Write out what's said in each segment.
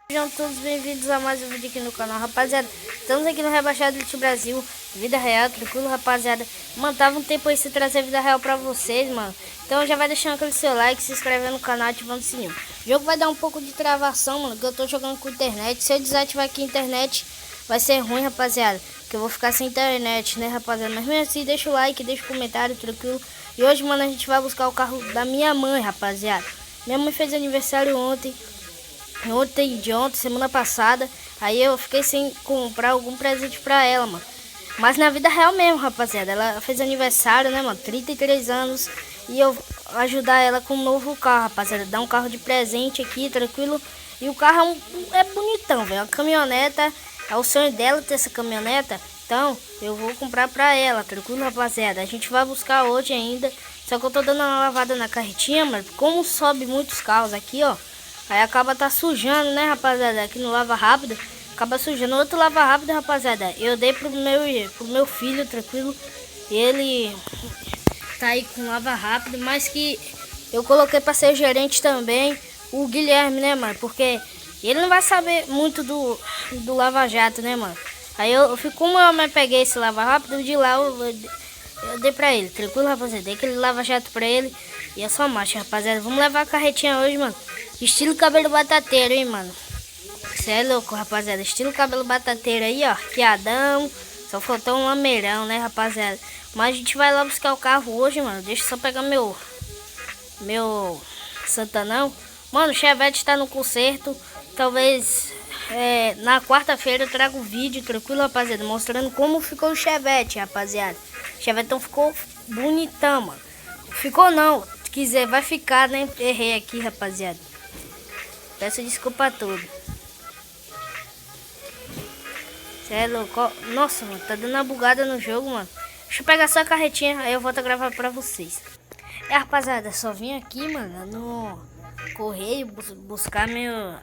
Sejam todos bem-vindos a mais um vídeo aqui no canal, rapaziada. Estamos aqui no Rebaixado Elite Brasil, vida real, tranquilo, rapaziada. Mano, tava um tempo aí sem trazer vida real pra vocês, mano. Então já vai deixando aquele seu like, se inscrevendo no canal, ativando o sininho. O jogo vai dar um pouco de travação, mano, que eu tô jogando com internet. Se eu desativar aqui a internet, vai ser ruim, rapaziada, que eu vou ficar sem internet, né, rapaziada. Mas mesmo assim, deixa o like, deixa o comentário, tranquilo. E hoje, mano, a gente vai buscar o carro da minha mãe, rapaziada. Minha mãe fez aniversário ontem, semana passada. Aí eu fiquei sem comprar algum presente pra ela, mano. Mas na vida real mesmo, rapaziada. Ela fez aniversário, né, mano? 33 anos. E eu ajudar ela com um novo carro, rapaziada. Dar um carro de presente aqui, tranquilo. E o carro é bonitão, velho. Uma caminhoneta. É o sonho dela ter essa caminhoneta. Então eu vou comprar pra ela, tranquilo, rapaziada. A gente vai buscar hoje ainda. Só que eu tô dando uma lavada na carretinha, mano. Como sobe muitos carros aqui, ó. Aí acaba tá sujando, né, rapaziada? Aqui no lava rápido acaba sujando. Outro lava rápido, rapaziada, eu dei pro meu filho, tranquilo. Ele tá aí com lava rápido, mas que eu coloquei pra ser gerente também, o Guilherme, né, mano? Porque ele não vai saber muito do lava jato, né, mano? Aí como eu peguei esse lava rápido, de lá eu dei pra ele, tranquilo, rapaziada? Dei aquele lava jato pra ele. E é só marcha, rapaziada. Vamos levar a carretinha hoje, mano. Estilo cabelo batateiro, hein, mano. Você é louco, rapaziada. Estilo cabelo batateiro aí, ó. Arqueadão. Só faltou um lameirão, né, rapaziada? Mas a gente vai lá buscar o carro hoje, mano. Deixa eu só pegar meu Santanão. Mano, o Chevette tá no conserto. Talvez na quarta-feira eu trago um vídeo, tranquilo, rapaziada, mostrando como ficou o Chevette, rapaziada. O Chevetão ficou bonitão, mano. Ficou não. Se quiser, vai ficar, né? Errei aqui, rapaziada. Peço desculpa a todos. Cê é louco. Nossa, mano, tá dando uma bugada no jogo, mano. Deixa eu pegar só a carretinha, aí eu volto a gravar pra vocês. Rapaziada, só vim aqui, mano, no correio buscar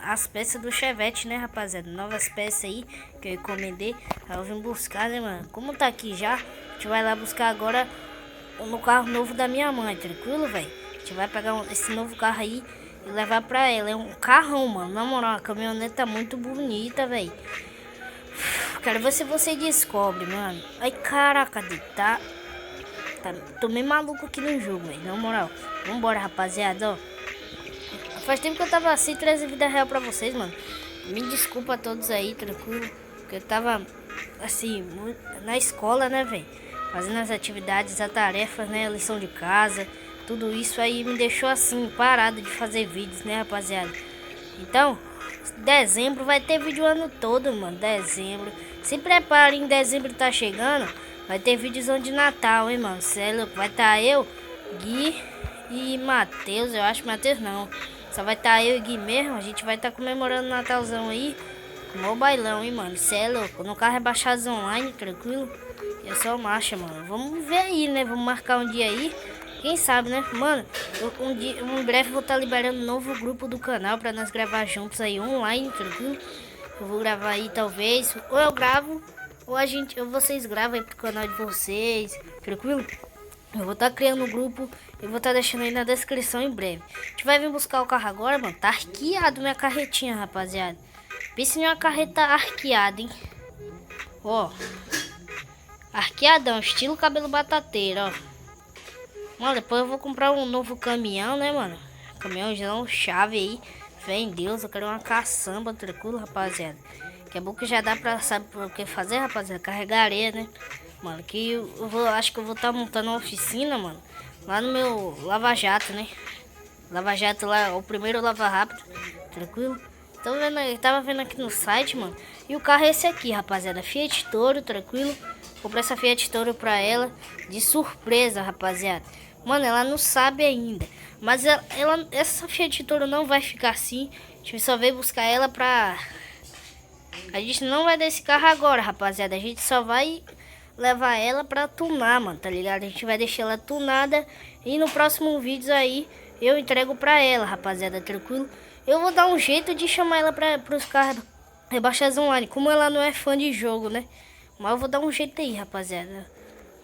as peças do Chevette, né, rapaziada? Novas peças aí que eu encomendei. Aí eu vim buscar, né, mano? Como tá aqui já, a gente vai lá buscar agora no carro novo da minha mãe, tranquilo, velho? A gente vai pegar esse novo carro aí e levar pra ela. É um carrão, mano. Na moral, a caminhoneta muito bonita, velho. Quero ver se você descobre, mano. Ai, caraca, tô meio maluco aqui no jogo, velho. Na moral, vambora, rapaziada, ó. Faz tempo que eu tava assim, trazendo vida real pra vocês, mano. Me desculpa a todos aí, tranquilo. Porque eu tava, assim, na escola, né, velho? Fazendo as atividades, as tarefas, né? Lição de casa. Tudo isso aí me deixou assim, parado de fazer vídeos, né, rapaziada? Então, dezembro vai ter vídeo o ano todo, mano. Dezembro. Se prepare, em dezembro tá chegando. Vai ter vídeozão de Natal, hein, mano? Sério, vai tá eu, Gui e Matheus. Eu acho Matheus não. Só vai tá eu e Gui mesmo. A gente vai tá comemorando o Natalzão aí. Mó bailão, hein, mano? Cê é louco. No carro Rebaixados Online, tranquilo. E é só marcha, mano. Vamos ver aí, né? Vamos marcar um dia aí. Quem sabe, né? Mano, em breve vou estar liberando um novo grupo do canal pra nós gravar juntos aí online, tranquilo? Eu vou gravar aí talvez. Ou eu gravo, ou vocês gravam aí pro canal de vocês, tranquilo? Eu vou estar criando um grupo e vou estar deixando aí na descrição em breve. A gente vai vir buscar o carro agora, mano. Tá arqueado minha carretinha, rapaziada. Pense em uma carreta arqueada, hein? Ó. Arqueadão, estilo cabelo batateiro, ó. Mano, depois eu vou comprar um novo caminhão, né, mano? Caminhãozão chave aí. Fé em Deus, eu quero uma caçamba, tranquilo, rapaziada. Que é bom que já dá pra, sabe o que fazer, rapaziada? Carregar areia, né? Mano, que acho que eu vou estar montando uma oficina, mano. Lá no meu Lava Jato, né? Lava Jato lá, o primeiro lava rápido, tranquilo? Tava vendo aqui no site, mano. E o carro é esse aqui, rapaziada. Fiat Toro, tranquilo? Comprei essa Fiat Toro pra ela de surpresa, rapaziada. Mano, ela não sabe ainda. Mas essa Fiat Toro não vai ficar assim. A gente só veio buscar ela pra... A gente não vai dar esse carro agora, rapaziada. A gente só vai levar ela pra tunar, mano, tá ligado? A gente vai deixar ela tunada. E no próximo vídeo aí eu entrego pra ela, rapaziada, tranquilo? Eu vou dar um jeito de chamar ela pros carros Rebaixados Online. Como ela não é fã de jogo, né? Mas eu vou dar um jeito aí, rapaziada.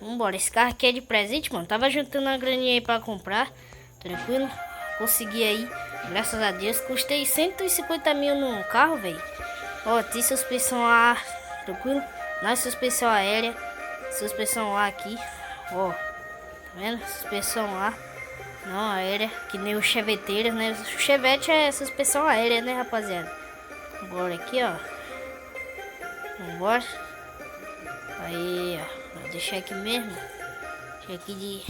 Vambora, esse carro aqui é de presente, mano. Tava juntando uma graninha aí pra comprar, tranquilo? Consegui aí. Graças a Deus, custei 150 mil no carro, velho. Ó, tem suspensão A, tranquilo? Não é suspensão aérea, suspensão A aqui, ó. Tá vendo? Suspensão A, não aérea, que nem o cheveteiro, né? O chevette é suspensão aérea, né, rapaziada? Agora aqui, ó. Vambora. Aí, ó. Vou deixar aqui mesmo. Deixa aqui de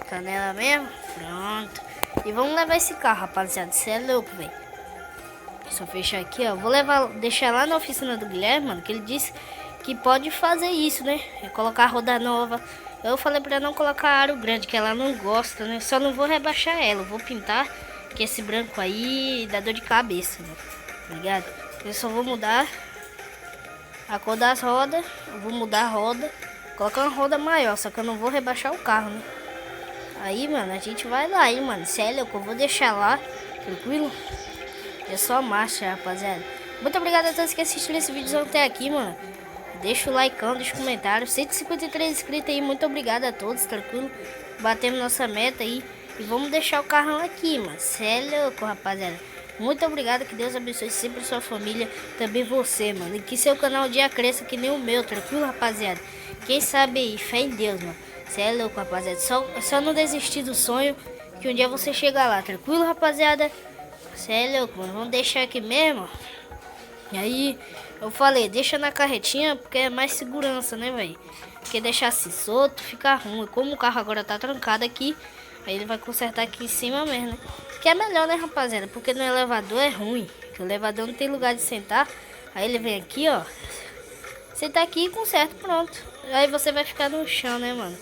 canela mesmo. Pronto. E vamos levar esse carro, rapaziada. Você é louco, velho. Só fechar aqui, ó. Vou levar, deixar lá na oficina do Guilherme, mano. Que ele disse que pode fazer isso, né? É colocar roda nova. Eu falei pra não colocar aro grande, que ela não gosta, né? Só não vou rebaixar ela. Eu vou pintar, que esse branco aí dá dor de cabeça, né? Ligado? Eu só vou mudar a cor das rodas. Eu vou mudar a roda. Colocar uma roda maior, só que eu não vou rebaixar o carro, né? Aí, mano, a gente vai lá, hein, mano. Sério, eu vou deixar lá, tranquilo? É só marcha, rapaziada. Muito obrigado a todos que assistiram esse vídeo até aqui, mano. Deixa o like, deixa o comentário. 153 inscritos aí, muito obrigado a todos, tranquilo? Batemos nossa meta aí. E vamos deixar o carrão aqui, mano. Cê é louco, rapaziada. Muito obrigado, que Deus abençoe sempre a sua família, também você, mano. E que seu canal um dia cresça que nem o meu, tranquilo, rapaziada? Quem sabe aí, fé em Deus, mano. Cê é louco, rapaziada. Só não desistir do sonho, que um dia você chega lá, tranquilo, rapaziada? Cê é louco, mano. Vamos deixar aqui mesmo. E aí, eu falei, deixa na carretinha, porque é mais segurança, né, velho? Porque deixar assim solto fica ruim. Como o carro agora tá trancado aqui, aí ele vai consertar aqui em cima mesmo, né? Que é melhor, né, rapaziada? Porque no elevador é ruim. Que o elevador não tem lugar de sentar. Aí ele vem aqui, ó. Senta aqui e conserta, pronto. Aí você vai ficar no chão, né, mano?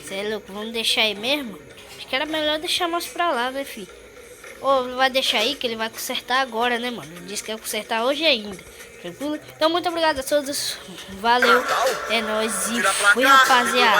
Cê é louco, vamos deixar aí mesmo? Acho que era melhor deixar mais pra lá, né, filho? Ou vai deixar aí que ele vai consertar agora, né, mano? Ele disse que ia consertar hoje ainda. Tranquilo? Então, muito obrigado a todos. Valeu. É nóis. E fui, rapaziada.